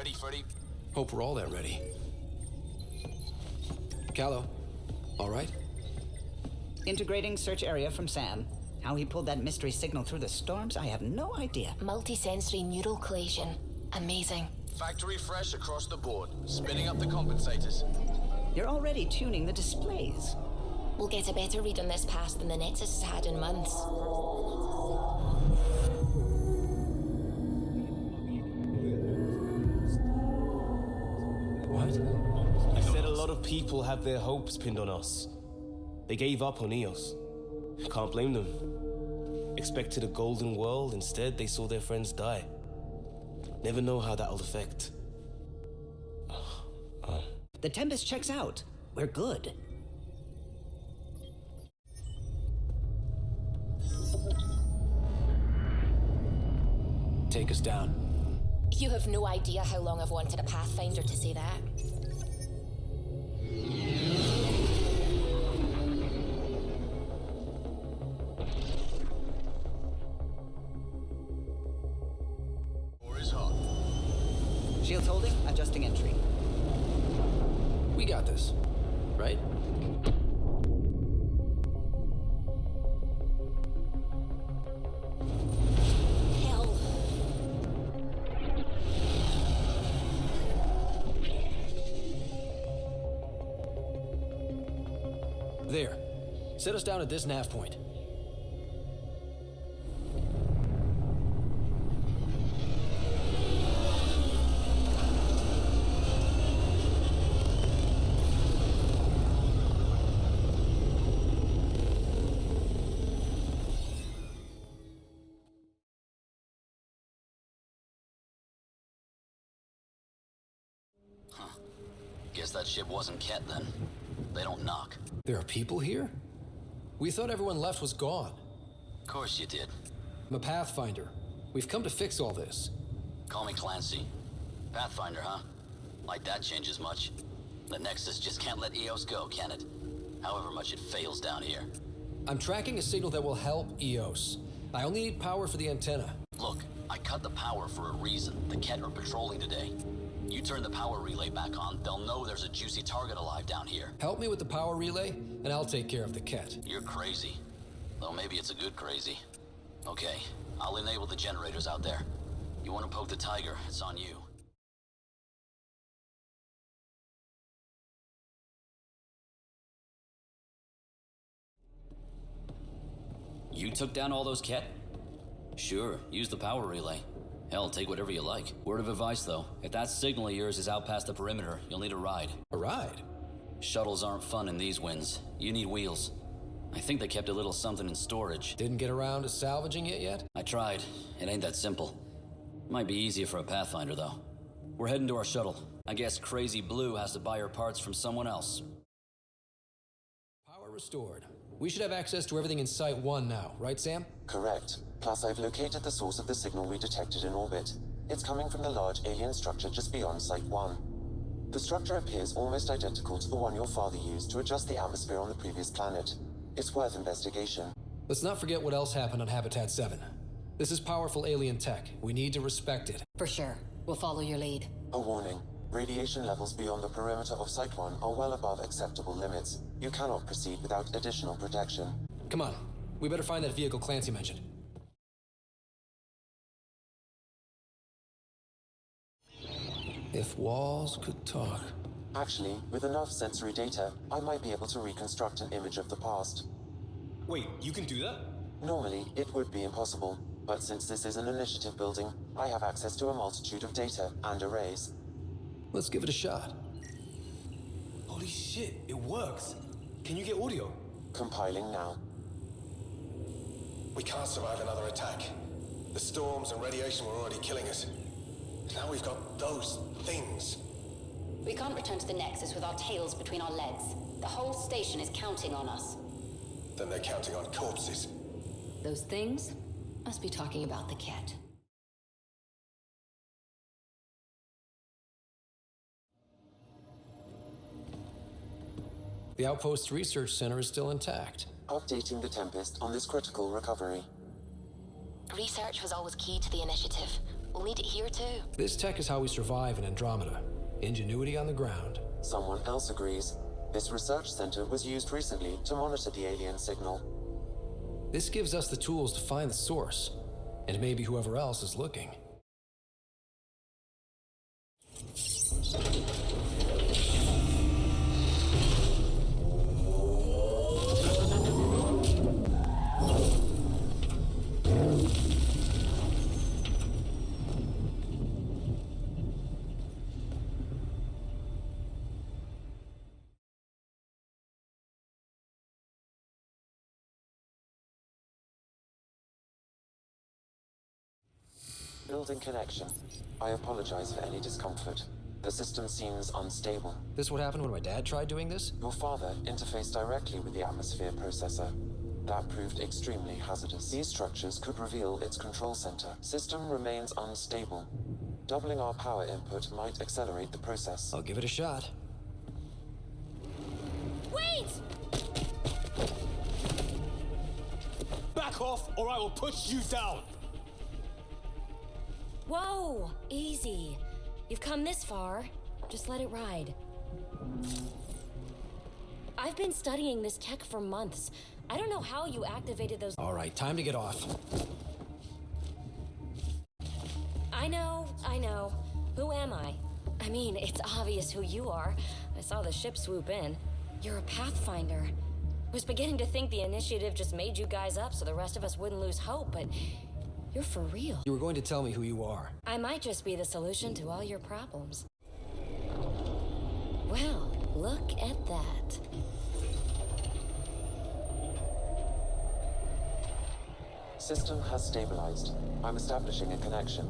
Ready, Freddy? Hope we're all that ready. Callow, all right? Integrating search area from Sam. How he pulled that mystery signal through the storms, I have no idea. Multisensory neural collation. Amazing. Factory fresh across the board. Spinning up the compensators. You're already tuning the displays. We'll get a better read on this pass than the Nexus has had in months. What? I said a lot of people have their hopes pinned on us. They gave up on EOS. Can't blame them. Expected a golden world, instead they saw their friends die. Never know how that'll affect. The Tempest checks out. We're good. Take us down. You have no idea how long I've wanted a Pathfinder to say that. Or is hot. Shields holding, adjusting entry. We got this, right? Hell. There. Set us down at this nav point. Guess that ship wasn't Ket then. They don't knock. There are people here? We thought everyone left was gone. Of course you did. I'm a Pathfinder. We've come to fix all this. Call me Clancy. Pathfinder, huh? Like that changes much. The Nexus just can't let EOS go, can it? However much it fails down here. I'm tracking a signal that will help EOS. I only need power for the antenna. Look, I cut the power for a reason. The Ket are patrolling today. You turn the power relay back on, they'll know there's a juicy target alive down here. Help me with the power relay, and I'll take care of the Ket. You're crazy. Though maybe it's a good crazy. Okay, I'll enable the generators out there. You want to poke the tiger, it's on you. You took down all those Ket? Sure, use the power relay. Hell, take whatever you like. Word of advice, though. If that signal of yours is out past the perimeter, you'll need a ride. A ride? Shuttles aren't fun in these winds. You need wheels. I think they kept a little something in storage. Didn't get around to salvaging it yet? I tried. It ain't that simple. Might be easier for a Pathfinder, though. We're heading to our shuttle. I guess Crazy Blue has to buy her parts from someone else. Power restored. We should have access to everything in Site 1 now, right, Sam? Correct. Plus, I've located the source of the signal we detected in orbit. It's coming from the large alien structure just beyond Site 1. The structure appears almost identical to the one your father used to adjust the atmosphere on the previous planet. It's worth investigation. Let's not forget what else happened on Habitat 7. This is powerful alien tech. We need to respect it. For sure. We'll follow your lead. A warning. Radiation levels beyond the perimeter of Site 1 are well above acceptable limits. You cannot proceed without additional protection. Come on. We better find that vehicle Clancy mentioned. If walls could talk. Actually, with enough sensory data, I might be able to reconstruct an image of the past. Wait, you can do that? Normally, it would be impossible, but since this is an initiative building, I have access to a multitude of data and arrays. Let's give it a shot. Holy shit, it works. Can you get audio? Compiling now. We can't survive another attack. The storms and radiation were already killing us. Now we've got those things. We can't return to the Nexus with our tails between our legs. The whole station is counting on us. Then they're counting on corpses. Those things must be talking about the Ket. The Outpost Research Center is still intact. Updating the Tempest on this critical recovery. Research was always key to the initiative. We'll need it here too. This tech is how we survive in Andromeda. Ingenuity on the ground. Someone else agrees. This research center was used recently to monitor the alien signal. This gives us the tools to find the source, and maybe whoever else is looking. Building connection. I apologize for any discomfort. The system seems unstable. This what happened when my dad tried doing this? Your father interfaced directly with the atmosphere processor. That proved extremely hazardous. These structures could reveal its control center. System remains unstable. Doubling our power input might accelerate the process. I'll give it a shot. Wait! Back off, or I will push you down! Whoa! Easy. You've come this far. Just let it ride. I've been studying this tech for months. I don't know how you activated those. All right, time to get off. I know. Who am I? I mean, it's obvious who you are. I saw the ship swoop in. You're a Pathfinder. Was beginning to think the initiative just made you guys up so the rest of us wouldn't lose hope, but you're for real. You were going to tell me who you are. I might just be the solution to all your problems. Well, look at that. System has stabilized. I'm establishing a connection.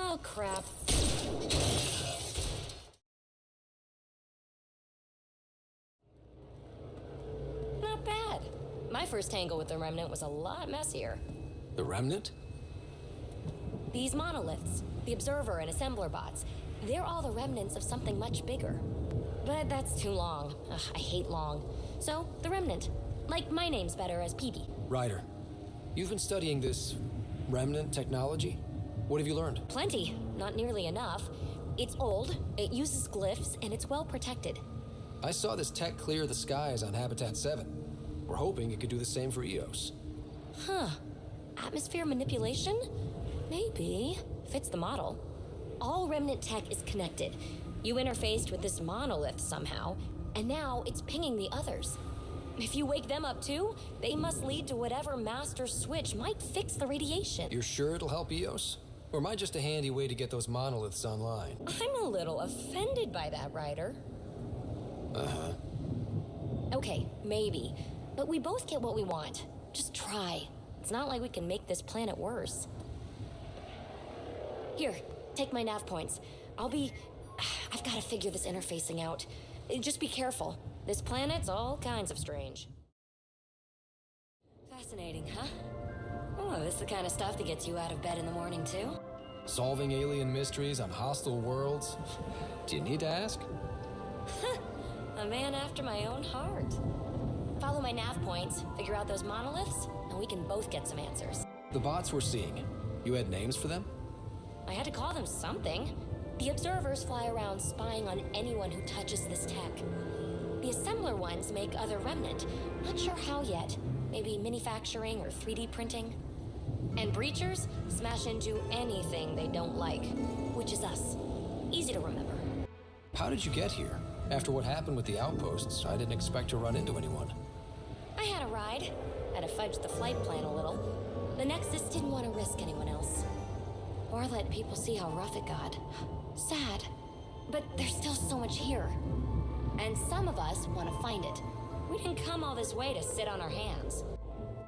Oh, crap. Not bad. My first tangle with the Remnant was a lot messier. The Remnant? These monoliths, the Observer and Assembler bots, they're all the remnants of something much bigger. But that's too long. Ugh, I hate long. So, the Remnant. Like, my name's better as PB. Ryder, you've been studying this Remnant technology? What have you learned? Plenty. Not nearly enough. It's old, it uses glyphs, and it's well protected. I saw this tech clear the skies on Habitat 7. We're hoping it could do the same for EOS. Huh. Atmosphere manipulation? Maybe. Fits the model. All Remnant tech is connected. You interfaced with this monolith somehow, and now it's pinging the others. If you wake them up too, they must lead to whatever master switch might fix the radiation. You're sure it'll help EOS? Or am I just a handy way to get those monoliths online? I'm a little offended by that, Ryder. Uh-huh. Okay, maybe. But we both get what we want. Just try. It's not like we can make this planet worse. Here, take my nav points. I've got to figure this interfacing out. Just be careful. This planet's all kinds of strange. Fascinating, huh? Oh, this is the kind of stuff that gets you out of bed in the morning, too? Solving alien mysteries on hostile worlds? Do you need to ask? A man after my own heart. Follow my nav points, figure out those monoliths, and we can both get some answers. The bots we're seeing, you had names for them? I had to call them something. The observers fly around spying on anyone who touches this tech. The assembler ones make other Remnant. Not sure how yet. Maybe manufacturing or 3D printing. And breachers smash into anything they don't like, which is us. Easy to remember. How did you get here? After what happened with the outposts, I didn't expect to run into anyone. I had a ride. Had to fudge the flight plan a little. The Nexus didn't want to risk anyone else. Or let people see how rough it got. Sad. But there's still so much here. And some of us want to find it. We didn't come all this way to sit on our hands.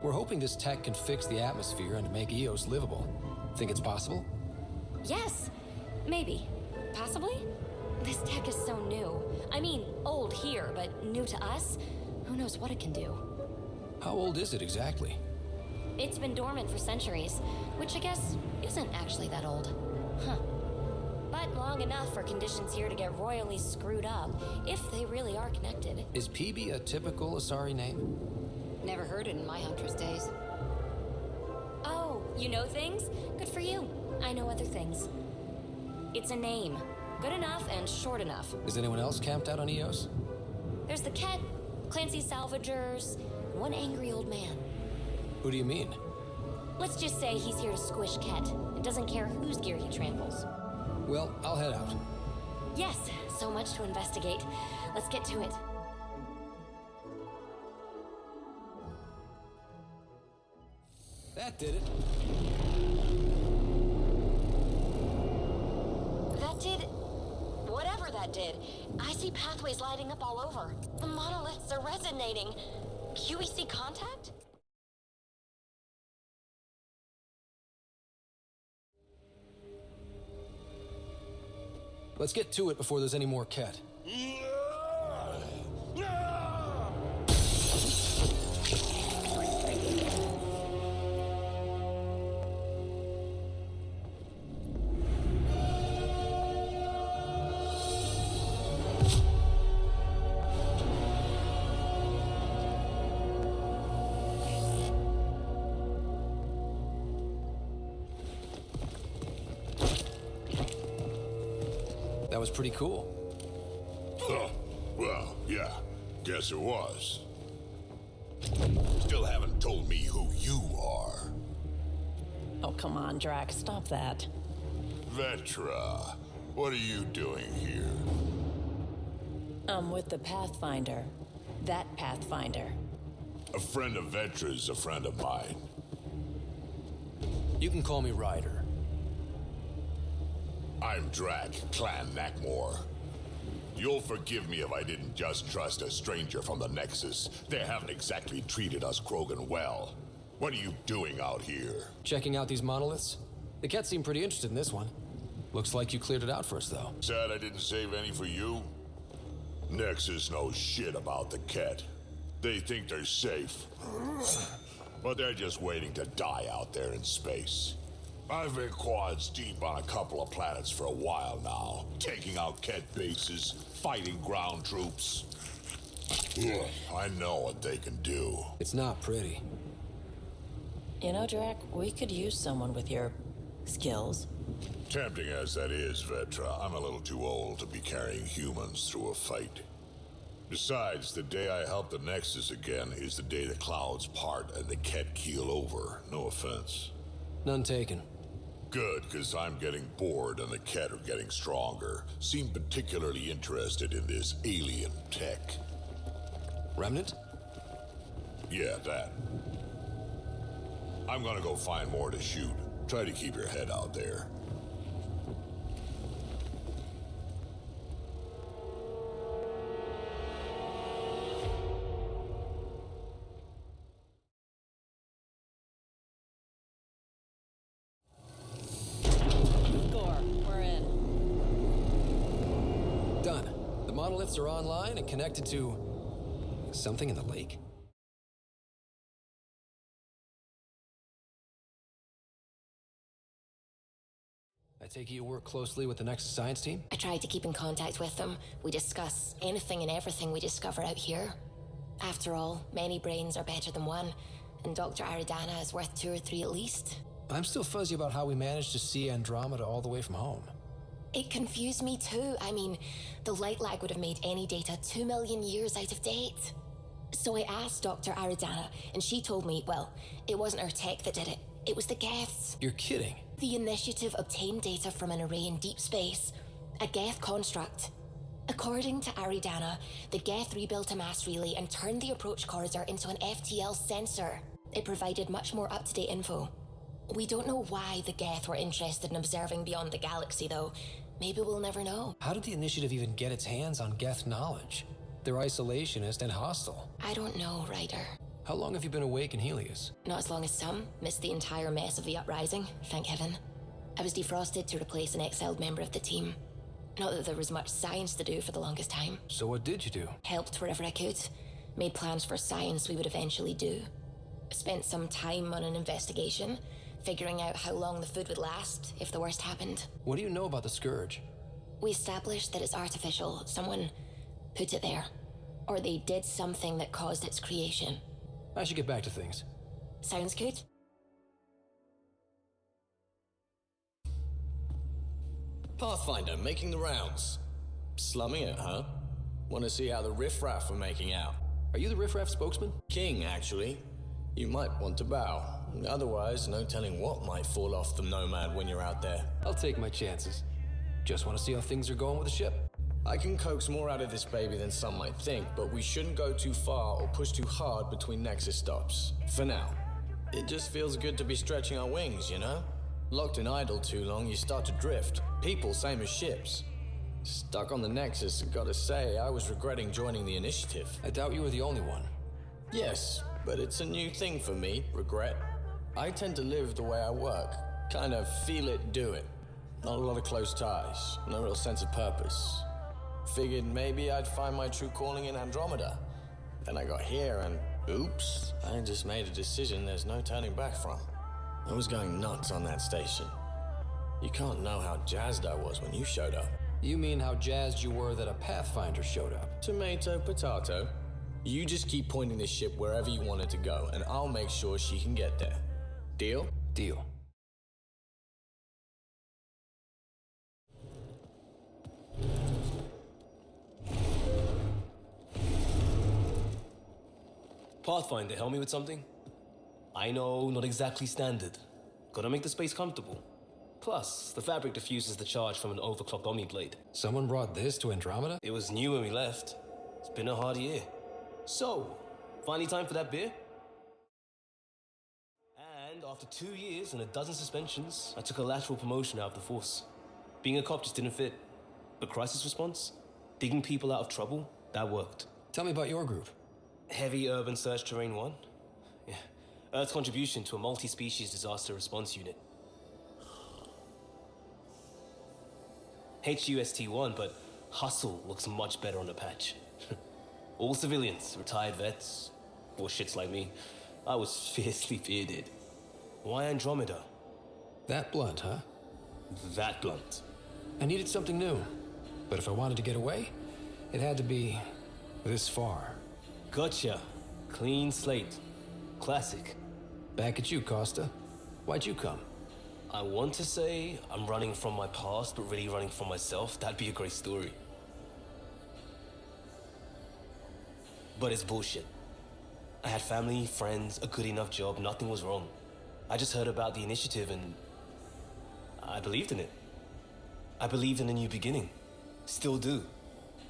We're hoping this tech can fix the atmosphere and make EOS livable. Think it's possible? Yes. Maybe. Possibly? This tech is so new. I mean, old here, but new to us? Who knows what it can do? How old is it exactly? It's been dormant for centuries, which I guess isn't actually that old. Huh. But long enough for conditions here to get royally screwed up, if they really are connected. Is PB a typical Asari name? Never heard it in my Huntress days. You know things? Good for you. I know other things. It's a name. Good enough and short enough. Is anyone else camped out on Eos? There's the Ket, Clancy Salvagers, and one angry old man. Who do you mean? Let's just say he's here to squish Ket and doesn't care whose gear he tramples. Well, I'll head out. Yes, so much to investigate. Let's get to it. That did it. That did... whatever that did. I see pathways lighting up all over. The monoliths are resonating. QEC contact? Let's get to it before there's any more Ket. That was pretty cool. Huh. Well, yeah. Guess it was. Still haven't told me who you are. Oh, come on, Drac. Stop that. Vetra, what are you doing here? I'm with the Pathfinder. That Pathfinder. A friend of Vetra's a friend of mine. You can call me Ryder. I'm Drac, Clan Nakmor. You'll forgive me if I didn't just trust a stranger from the Nexus. They haven't exactly treated us Krogan well. What are you doing out here? Checking out these monoliths? The Ket seem pretty interested in this one. Looks like you cleared it out for us, though. Sad I didn't save any for you? Nexus knows shit about the Ket. They think they're safe. But they're just waiting to die out there in space. I've been quads deep on a couple of planets for a while now, taking out Ket bases, fighting ground troops. Ugh, I know what they can do. It's not pretty. You know, Drac, we could use someone with your skills. Tempting as that is, Vetra, I'm a little too old to be carrying humans through a fight. Besides, the day I help the Nexus again is the day the clouds part and the Ket keel over. No offense. None taken. Good, because I'm getting bored and the Ket are getting stronger. Seem particularly interested in this alien tech. Remnant? Yeah, that. I'm gonna go find more to shoot. Try to keep your head out there. Monoliths are online and connected to something in the lake. I take it you work closely with the Nexus science team? I try to keep in contact with them. We discuss anything and everything we discover out here. After all, many brains are better than one, and Dr. Aridana is worth 2 or 3 at least. I'm still fuzzy about how we managed to see Andromeda all the way from home. It confused me too. I mean, the light lag would have made any data 2 million years out of date. So I asked Dr. Aridana, and she told me, well, it wasn't her tech that did it. It was the Geths. You're kidding. The initiative obtained data from an array in deep space, a Geth construct. According to Aridana, the Geth rebuilt a mass relay and turned the approach corridor into an FTL sensor. It provided much more up-to-date info. We don't know why the Geth were interested in observing beyond the galaxy, though. Maybe we'll never know. How did the initiative even get its hands on Geth knowledge? They're isolationist and hostile. I don't know, Ryder. How long have you been awake in Helios? Not as long as some. Missed the entire mess of the uprising, thank heaven. I was defrosted to replace an exiled member of the team. Not that there was much science to do for the longest time. So what did you do? Helped wherever I could. Made plans for science we would eventually do. Spent some time on an investigation, figuring out how long the food would last if the worst happened. What do you know about the Scourge? We established that it's artificial. Someone put it there. Or they did something that caused its creation. I should get back to things. Sounds good. Pathfinder, making the rounds. Slumming it, huh? Want to see how the riffraff are making out? Are you the riffraff spokesman? King, actually. You might want to bow. Otherwise, no telling what might fall off the Nomad when you're out there. I'll take my chances. Just want to see how things are going with the ship. I can coax more out of this baby than some might think, but we shouldn't go too far or push too hard between Nexus stops. For now. It just feels good to be stretching our wings, you know? Locked in idle too long, you start to drift. People, same as ships. Stuck on the Nexus, gotta say, I was regretting joining the Initiative. I doubt you were the only one. Yes, but it's a new thing for me, regret. I tend to live the way I work. Kind of feel it, do it. Not a lot of close ties, no real sense of purpose. Figured maybe I'd find my true calling in Andromeda. Then I got here and, oops, I just made a decision there's no turning back from. I was going nuts on that station. You can't know how jazzed I was when you showed up. You mean how jazzed you were that a Pathfinder showed up? Tomato, potato. You just keep pointing the ship wherever you want it to go, and I'll make sure she can get there. Deal? Deal. Pathfinder, help me with something? I know, not exactly standard. Gotta make the space comfortable. Plus, the fabric diffuses the charge from an overclocked Omni blade. Someone brought this to Andromeda? It was new when we left. It's been a hard year. So, finally time for that beer? And after 2 years and a dozen suspensions, I took a lateral promotion out of the force. Being a cop just didn't fit. But crisis response? Digging people out of trouble? That worked. Tell me about your group. Heavy Urban Search Terrain 1? Yeah. Earth's contribution to a multi-species disaster response unit. HUST-1, but Hustle looks much better on the patch. All civilians, retired vets, or shits like me. I was fiercely bearded. Why Andromeda? That blunt, huh? That blunt. I needed something new. But if I wanted to get away, it had to be this far. Gotcha. Clean slate. Classic. Back at you, Costa. Why'd you come? I want to say I'm running from my past, but really running from myself. That'd be a great story. But it's bullshit. I had family, friends, a good enough job, nothing was wrong. I just heard about the initiative and I believed in it. I believed in a new beginning. Still do.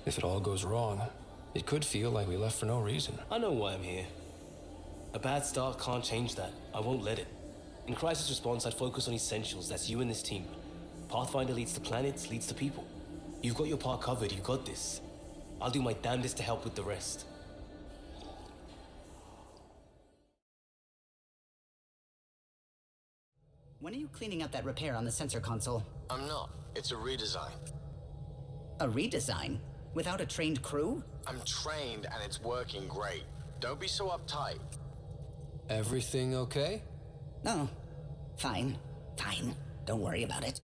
If it all goes wrong, it could feel like we left for no reason. I know why I'm here. A bad start can't change that. I won't let it. In crisis response, I'd focus on essentials. That's you and this team. Pathfinder leads to planets, leads to people. You've got your part covered. You got this. I'll do my damnedest to help with the rest. When are you cleaning up that repair on the sensor console? I'm not. It's a redesign. A redesign? Without a trained crew? I'm trained and it's working great. Don't be so uptight. Everything okay? No. Fine. Fine. Don't worry about it.